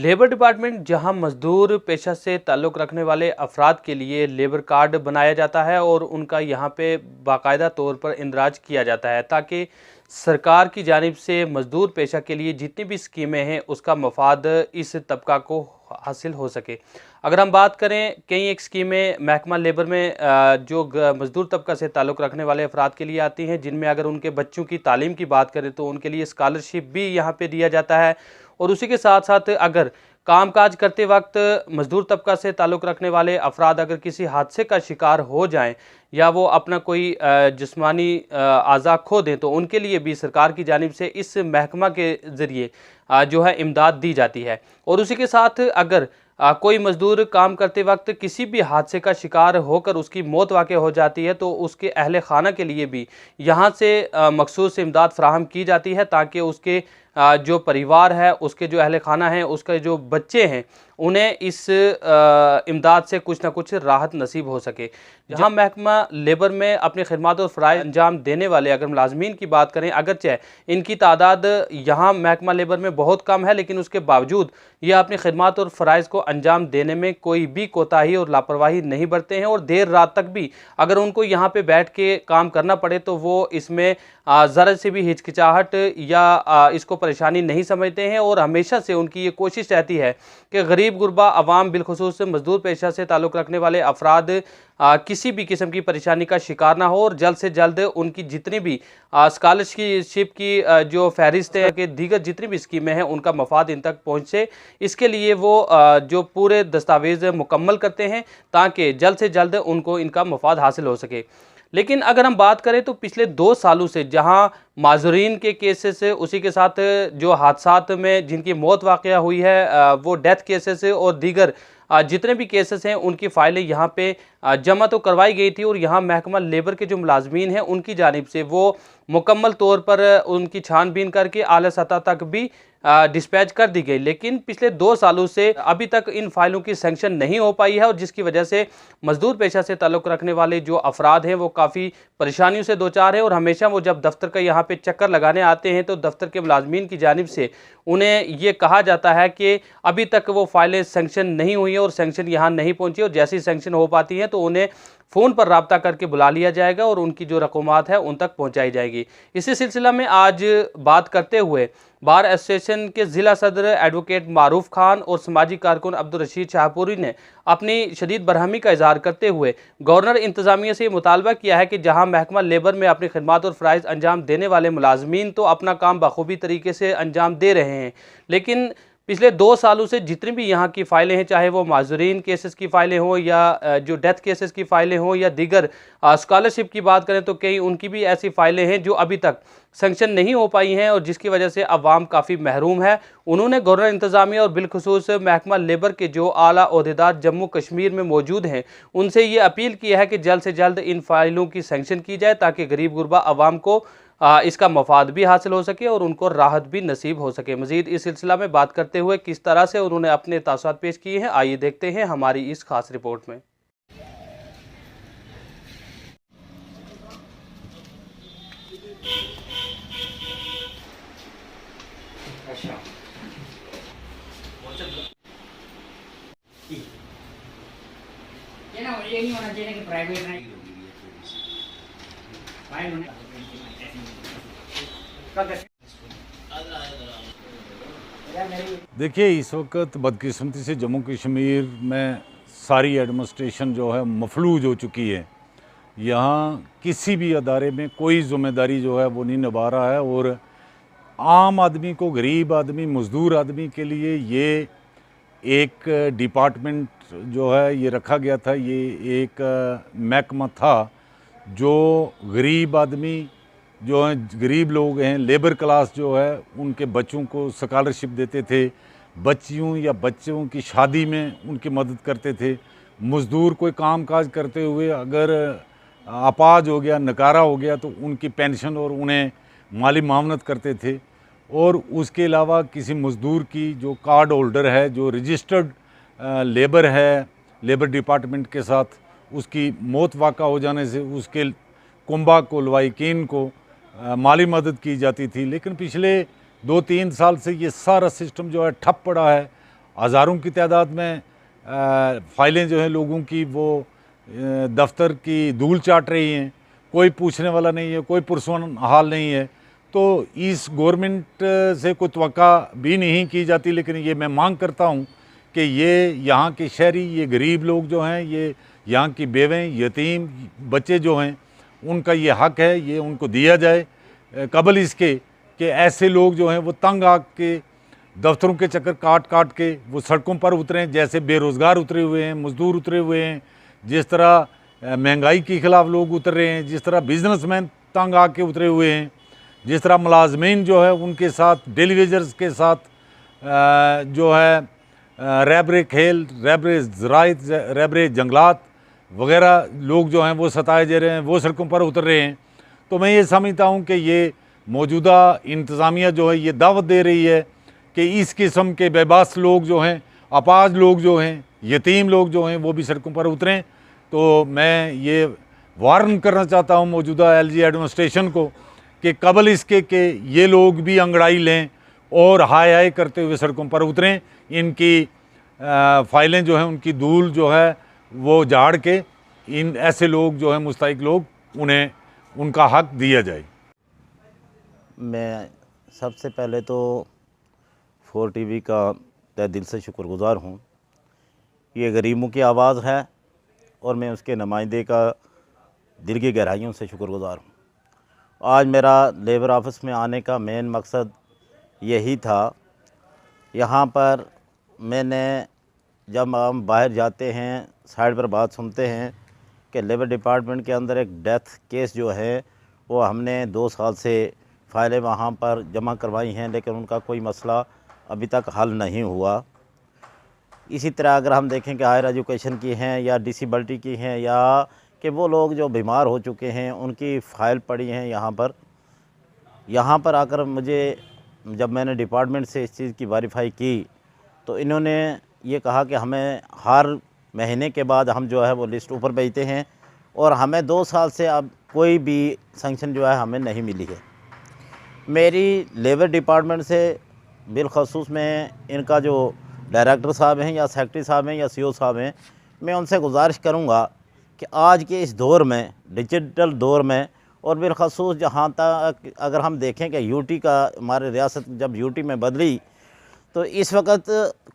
Labour department जहां मजदूर पेशा से ताल्लुक़ रखने वाले अफराद के लिए लेबर कार्ड बनाया जाता है और उनका यहां पे बाकायदा तौर पर इंदराज किया जाता है ताकि सरकार की जानिब से मजदूर पेशा के लिए जितनी भी स्कीमें हैं उसका मफाद इस तबका को हासिल हो सके। अगर हम बात करें कई एक स्कीमें महकमा लेबर में जो मजदूर तबका से ताल्लुक़ रखने वाले अफराद के लिए आती हैं, जिनमें अगर उनके बच्चों की तालीम की बात करें तो उनके लिए स्कॉलरशिप भी यहाँ पे दिया जाता है। और उसी के साथ साथ अगर कामकाज करते वक्त मजदूर तबका से ताल्लुक़ रखने वाले अफराद अगर किसी हादसे का शिकार हो जाएं या वो अपना कोई जिस्मानी आज़ा खो दें तो उनके लिए भी सरकार की जानिब से इस महकमा के ज़रिए जो है इमदाद दी जाती है। और उसी के साथ अगर कोई मजदूर काम करते वक्त किसी भी हादसे का शिकार होकर उसकी मौत वाक़ हो जाती है तो उसके अहले खाना के लिए भी यहाँ से मखसूस इमदाद फ़राहम की जाती है ताकि उसके जो परिवार है, उसके जो अहले खाना हैं, उसके जो बच्चे हैं, उन्हें इस इमदाद से कुछ ना कुछ राहत नसीब हो सके। जहाँ महकमा लेबर में अपनी खिदमत और फ़राइज़ अंजाम देने वाले अगर मुलाजमीन की बात करें, अगरचे इनकी तादाद यहाँ महकमा लेबर में बहुत कम है, लेकिन उसके बावजूद ये अपनी खिदमत और फ़राइज़ को अंजाम देने में कोई भी कोताही और लापरवाही नहीं बरते हैं। और देर रात तक भी अगर उनको यहाँ पे बैठ के काम करना पड़े तो वो इसमें ज़रा से भी हिचकिचाहट या इसको परेशानी नहीं समझते हैं। और हमेशा से उनकी ये कोशिश रहती है कि गरीब गुरबा अवाम बिलखुसूस मजदूर पेशा से ताल्लुक़ रखने वाले अफराद किसी भी किस्म की परेशानी का शिकार ना हो और जल्द से जल्द उनकी जितनी भी स्कॉलरशिप की जो फहरिस्तें के दीगर जितनी भी स्कीमें हैं उनका मफाद इन तक पहुँचे। इसके लिए वो जो पूरे दस्तावेज़ मुकम्मल करते हैं ताकि जल्द से जल्द उनको इनका मफाद हासिल हो सके। लेकिन अगर हम बात करें तो पिछले 2 सालों से जहां माज़ूरीन के केसेस, उसी के साथ जो हादसात में जिनकी मौत वाक़या हुई है वो डेथ केसेस और दीगर जितने भी केसेस हैं उनकी फ़ाइलें यहाँ पे जमा तो करवाई गई थी और यहाँ महकमा लेबर के जो मुलाजमीन हैं उनकी जानिब से वो मुकम्मल तौर पर उनकी छानबीन करके आला सतह तक भी डिस्पैच कर दी गई। लेकिन पिछले 2 सालों से अभी तक इन फाइलों की सैंक्शन नहीं हो पाई है और जिसकी वजह से मजदूर पेशा से ताल्लुक़ रखने वाले जो अफराद हैं वो काफ़ी परेशानियों से दो चार हैं। और हमेशा वो जब दफ्तर का यहाँ पे चक्कर लगाने आते हैं तो दफ्तर के मुलाजमीन की जानिब से उन्हें ये कहा जाता है कि अभी तक वो फाइलें सैंक्शन नहीं हुई हैं और सैंक्शन यहाँ नहीं पहुँची और जैसी सैंक्शन हो पाती हैं तो उन्हें फ़ोन पर रब्ता करके बुला लिया जाएगा और उनकी जो रकूमात है उन तक पहुँचाई जाएगी। इसी सिलसिला में आज बात करते हुए बार एसोसिएशन के ज़िला सदर एडवोकेट मारूफ खान और समाजी कारकुन अब्दुल रशीद शाहपुरी ने अपनी शदीद बरहमी का इजहार करते हुए गवर्नर इंतज़ामिया से मुतालबा किया है कि जहां महकमा लेबर में अपनी खिदमत और फ़राइज़ अंजाम देने वाले मुलाजमीन तो अपना काम बखूबी तरीके से अंजाम दे रहे हैं, लेकिन पिछले 2 सालों से जितनी भी यहाँ की फ़ाइलें हैं, चाहे वो माज़ूरीन केसेस की फ़ाइलें हों या जो डेथ केसेस की फ़ाइलें हों या दीगर स्कॉलरशिप की बात करें तो कई उनकी भी ऐसी फ़ाइलें हैं जो अभी तक सैंक्शन नहीं हो पाई हैं और जिसकी वजह से अवाम काफ़ी महरूम है। उन्होंने गवर्नर इंतज़ामिया और बिलखुसूस महकमा लेबर के जो आला ओहदेदार जम्मू कश्मीर में मौजूद हैं उनसे ये अपील की है कि जल्द से जल्द इन फ़ाइलों की सैंक्शन की जाए ताकि गरीब गुरबा अवाम को इसका मफाद भी हासिल हो सके और उनको राहत भी नसीब हो सके। मज़ीद इस सिलसिला में बात करते हुए किस तरह से उन्होंने अपने तासुरात पेश किए हैं, आइए देखते हैं हमारी इस खास रिपोर्ट में। ये ना ये नहीं होना चाहिए कि प्राइवेट नहीं देखिए, इस वक्त बदकिस्मती से जम्मू कश्मीर में सारी एडमिनिस्ट्रेशन जो है मफलूज हो चुकी है। यहाँ किसी भी अदारे में कोई ज़िम्मेदारी जो है वो नहीं निभा रहा है और आम आदमी को, गरीब आदमी, मज़दूर आदमी के लिए ये एक डिपार्टमेंट जो है ये रखा गया था, ये एक महकमा था जो गरीब आदमी जो हैं, गरीब लोग हैं, लेबर क्लास जो है उनके बच्चों को स्कॉलरशिप देते थे, बच्चियों या बच्चों की शादी में उनकी मदद करते थे। मज़दूर कोई काम काज करते हुए अगर अपाज हो गया, नकारा हो गया तो उनकी पेंशन और उन्हें माली मामनत करते थे। और उसके अलावा किसी मज़दूर की जो कार्ड होल्डर है, जो रजिस्टर्ड लेबर है लेबर डिपार्टमेंट के साथ, उसकी मौत वाक़ा हो जाने से उसके कुंबा को, लवाइकीन को माली मदद की जाती थी। लेकिन पिछले 2-3 साल से ये सारा सिस्टम जो है ठप पड़ा है। हज़ारों की तादाद में फ़ाइलें जो हैं लोगों की वो दफ्तर की धूल चाट रही हैं, कोई पूछने वाला नहीं है, कोई पुरसुअन हाल नहीं है। तो इस गवर्नमेंट से कोई तवक्का भी नहीं की जाती, लेकिन ये मैं मांग करता हूँ कि ये यहाँ के शहरी, ये गरीब लोग जो हैं, ये यहाँ की बेवें, यतीम बच्चे जो हैं, उनका ये हक है, ये उनको दिया जाए। कबल इसके कि ऐसे लोग जो हैं वो तंग आके दफ्तरों के चक्कर काट काट के वो सड़कों पर उतरें, जैसे बेरोज़गार उतरे हुए हैं, मज़दूर उतरे हुए हैं, जिस तरह महंगाई के ख़िलाफ़ लोग उतर रहे हैं, जिस तरह बिजनेसमैन तंग आके उतरे हुए हैं, जिस तरह मुलाजमीन जो है उनके साथ, डेली वेजर्स के साथ जो है रैबरे खेल, रैबरे ज़राइत, रैबरे जंगलात वगैरह लोग जो हैं वो सताए जा रहे हैं, वो सड़कों पर उतर रहे हैं। तो मैं ये समझता हूँ कि ये मौजूदा इंतज़ामिया जो है ये दावत दे रही है कि इस किस्म के बेबस लोग जो हैं, अपाज लोग जो हैं, यतीम लोग जो हैं, वो भी सड़कों पर उतरें। तो मैं ये वार्न करना चाहता हूँ मौजूदा एलजी एडमिनिस्ट्रेशन को कि कबल इसके कि ये लोग भी अंगड़ाई लें और हाय हाय करते हुए सड़कों पर उतरें, इनकी फ़ाइलें जो हैं उनकी धूल जो है वो झाड़ के इन ऐसे लोग जो हैं मुस्तहिक लोग, उन्हें उनका हक दिया जाए। मैं सबसे पहले तो 4 टीवी का तहे दिल से शुक्रगुज़ार हूँ। ये गरीबों की आवाज़ है और मैं उसके नुमाइंदे का दिल की गहराइयों से शुक्रगुज़ार हूँ। आज मेरा लेबर ऑफिस में आने का मेन मकसद यही था। यहाँ पर मैंने, जब हम बाहर जाते हैं, साइड पर बात सुनते हैं कि लेबर डिपार्टमेंट के अंदर एक डेथ केस जो है वो हमने 2 साल से फ़ाइलें वहाँ पर जमा करवाई हैं, लेकिन उनका कोई मसला अभी तक हल नहीं हुआ। इसी तरह अगर हम देखें कि हायर एजुकेशन की हैं या डिसेबिलिटी की हैं, या कि वो लोग जो बीमार हो चुके हैं उनकी फ़ाइल पड़ी हैं यहाँ पर आकर मुझे, जब मैंने डिपार्टमेंट से इस चीज़ की वेरीफाई की तो इन्होंने ये कहा कि हमें हर महीने के बाद हम जो है वो लिस्ट ऊपर भेजते हैं और हमें 2 साल से अब कोई भी सैंक्शन जो है हमें नहीं मिली है। मेरी लेबर डिपार्टमेंट से बिलखसूस में इनका जो डायरेक्टर साहब हैं या सेक्रेटरी साहब हैं या सीओ साहब हैं, मैं उनसे गुजारिश करूंगा कि आज के इस दौर में, डिजिटल दौर में, और बिलखसूस जहाँ तक अगर हम देखें कि यूटी का, हमारे रियासत जब यूटी में बदली तो इस वक्त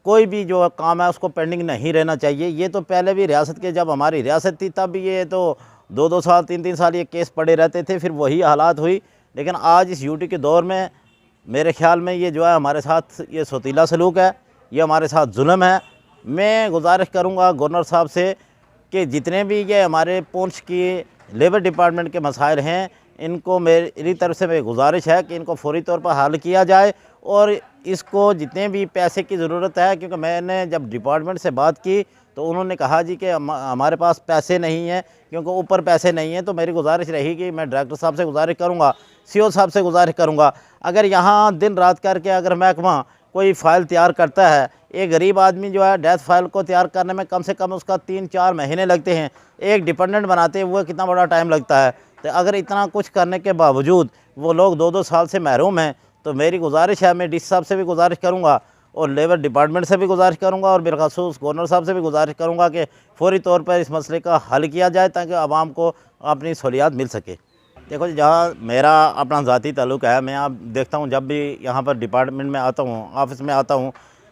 कोई भी जो काम है उसको पेंडिंग नहीं रहना चाहिए। ये तो पहले भी रियासत के, जब हमारी रियासत थी तब भी ये तो 2-2 साल, 3-3 साल ये केस पड़े रहते थे, फिर वही हालात हुई। लेकिन आज इस यूटी के दौर में मेरे ख़्याल में ये जो है हमारे साथ ये सौतीला सलूक है, ये हमारे साथ जुल्म है। मैं गुजारिश करूँगा गवर्नर साहब से कि जितने भी ये हमारे पुंछ की लेबर डिपार्टमेंट के मसाइल हैं, इनको मेरी तरफ से गुजारिश है कि इनको फौरी तौर पर हल किया जाए और इसको जितने भी पैसे की ज़रूरत है, क्योंकि मैंने जब डिपार्टमेंट से बात की तो उन्होंने कहा जी कि हमारे पास पैसे नहीं हैं, क्योंकि ऊपर पैसे नहीं हैं। तो मेरी गुजारिश रहेगी, मैं डायरेक्टर साहब से गुजारिश करूँगा, सीओ साहब से गुजारिश करूँगा, अगर यहाँ दिन रात करके अगर महकमा कोई फ़ाइल तैयार करता है, एक गरीब आदमी जो है डेथ फाइल को तैयार करने में कम से कम उसका 3-4 महीने लगते हैं, एक डिपेंडेंट बनाते हुए कितना बड़ा टाइम लगता है। तो अगर इतना कुछ करने के बावजूद वो लोग 2-2 साल से महरूम हैं, तो मेरी गुजारिश है, मैं डीसी साहब से भी गुजारिश करूँगा और लेबर डिपार्टमेंट से भी गुजारिश करूँगा और बिलखसूस गवर्नर साहब से भी गुजारिश करूँगा कि फौरी तौर पर इस मसले का हल किया जाए ताकि आवाम को अपनी सहूलियात मिल सके। देखो, जहाँ मेरा अपना ज़ाती ताल्लुक़ है, मैं आप देखता हूँ जब भी यहाँ पर डिपार्टमेंट में आता हूँ, ऑफिस में आता हूँ,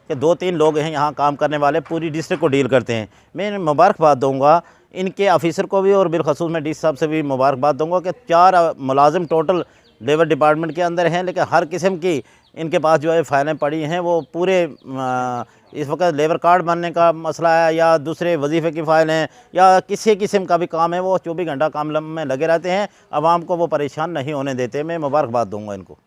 कि 2-3 लोग हैं यहाँ काम करने वाले, पूरी डिस्ट्रिक्ट को डील करते हैं। मैं मुबारकबाद दूँगा इनके ऑफिसर को भी और बिलखसूस मैं डीसी साहब से भी मुबारकबाद दूँगा कि 4 मुलाजिम टोटल लेबर डिपार्टमेंट के अंदर हैं, लेकिन हर किस्म की इनके पास जो है फ़ाइलें पड़ी हैं। वो पूरे इस वक्त लेबर कार्ड बनने का मसला है या दूसरे वजीफ़े की फ़ाइल हैं या किसी किस्म का भी काम है, वो 24 घंटा काम में लगे रहते हैं, आवाम को वो परेशान नहीं होने देते। मैं मुबारकबाद दूँगा इनको।